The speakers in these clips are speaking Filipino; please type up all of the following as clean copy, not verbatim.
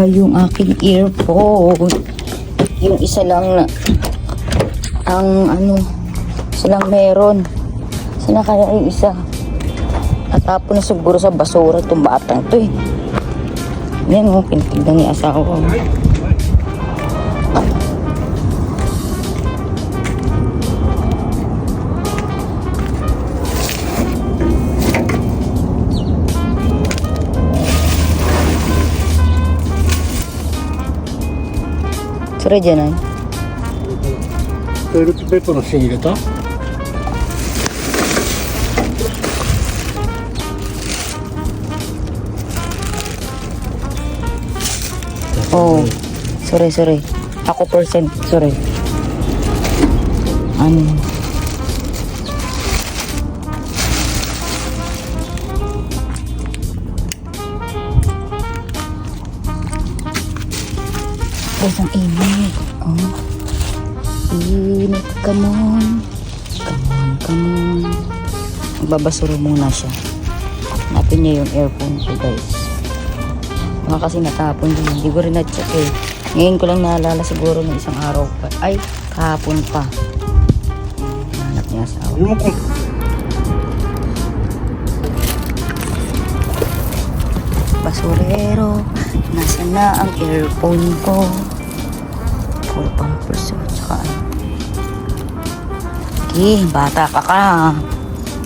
yung aking earphone. Yung isa lang na isa lang meron. Sana kaya yung isa? Natapon na siguro sa basura itong batang to eh. Yan o, pinatignan ni asawa ko.それじゃないトイレットペーパーの芯入れたOh, sorry. Ako percent, sorry. Guys, ang init. Oh. Init, come on. Magbabasuro muna siya. Hanapin niya yung earphone ko, guys. Baka kasi natapon din. Hindi ko rin na-check eh. Ngayon ko lang naalala siguro ng isang araw pa. Ay, kahapon pa. Hanap niya sa awa. Basurero, nasa na ang earphone ko? Full pampers at saka okay, bata ka ka.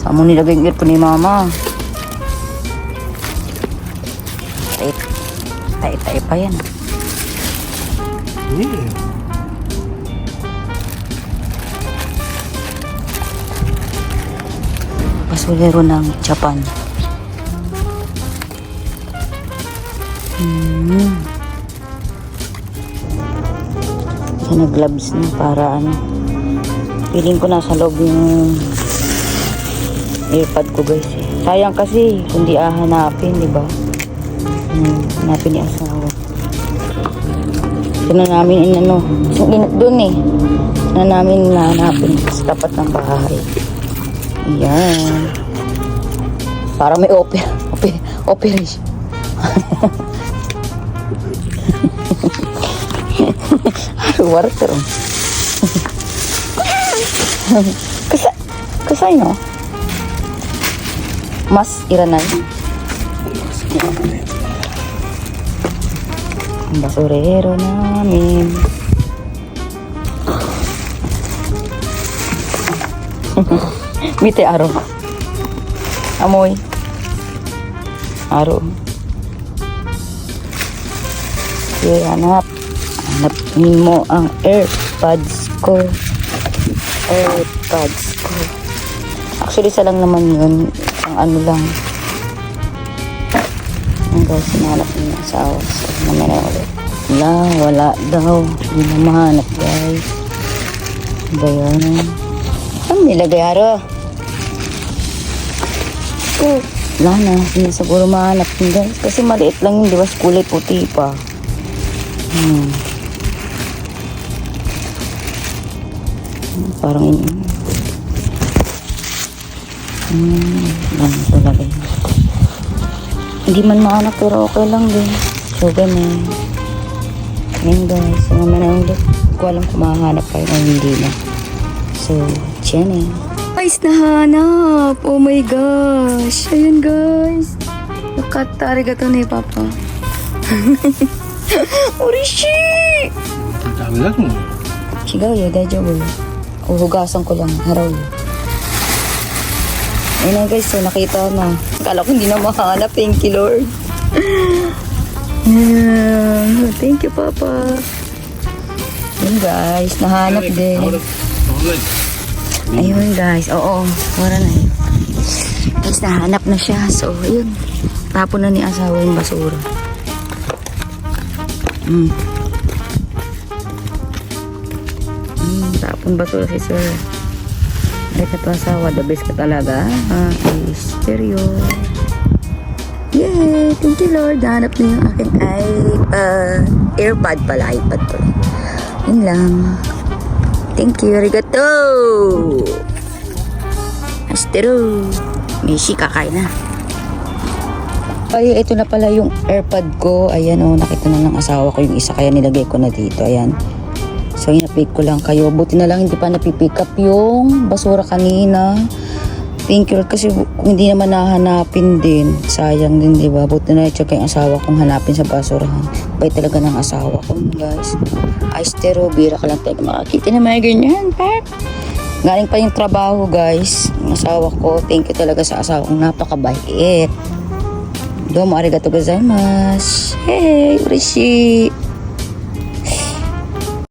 Saan mo nilagay yung earphone ni mama? Tay pa yan. Basurero ng Japan. Sana gloves na para feeling ko nasa loob yung earpod ko, guys. Sayang kasi kung di hanapin, di ba? Hanapin ni asawa. Ito na namin isang inat dun eh. Ito na namin nahanapin sa tapat ng bahay. Ayan. Para may operation. Water. Kasay no? Mas iranay. Ang basurero namin. Mite aro. Amoy. Aro. Okay, hanapin mo ang AirPods ko. Actually, isa lang naman yun. Isang lang. Ang guys, sinahanap niya sa asawa. So, naman na ulit. Wala daw. Hindi na mahanap, guys. Ba yan? Saan nilagay, Aro? Wala na. Hindi siguro mahanap yun, guys. Kasi maliit lang yun, di ba? Kulay puti pa. Parang lang talaga yun. Hindi man mahanap pero okay lang din. So ganun. Ayan guys, so mamaya ulit. Hindi ko alam kung mahanap kayo o hindi na. So, dyan eh. Guys, nahanap! Oh my gosh! Ayan guys! Nakatarigato ni Papa. Orishi! Dami lang mo. Sigaw yun, dajaw yun. Uhugasan ko lang, haraw yun. Ayun na guys, so nakita na. Akala ko hindi na mahanap. Thank you, Lord. Thank you, Papa. Ayun guys, nahanap din. Ayun guys, oo. Wala na yun. Guys, nahanap na siya. So, ayun. Tapon na ni asawa yung basura. Tapon basura si sir. Ay, kato asawa, the best ka talaga. Stereo. Yay! Thank you, Lord. Hanap na yung aking AirPod pala. iPad pala. Yun lang. Thank you. Arigato! Astero. Messi, kakain na. Ay, ito na pala yung AirPod ko. Ayan oh, nakita na ng asawa ko yung isa kaya nilagay ko na dito. Ayan. So, inapik ko lang kayo. Buti na lang hindi pa napipick up yung basura kanina. Thank you Lord, kasi kung hindi naman nahanapin din, sayang din, di ba? Buti na check yung asawa kong hanapin sa basurahan. Bay talaga ng asawa ko, guys. Ay, bira ka lang tayo makakita na may ganyan, Pep. Galing pa yung trabaho, guys. Ang asawa ko, thank you talaga sa asawa kong napakabait. Domo arigato gozaimasu. Hey, urishi.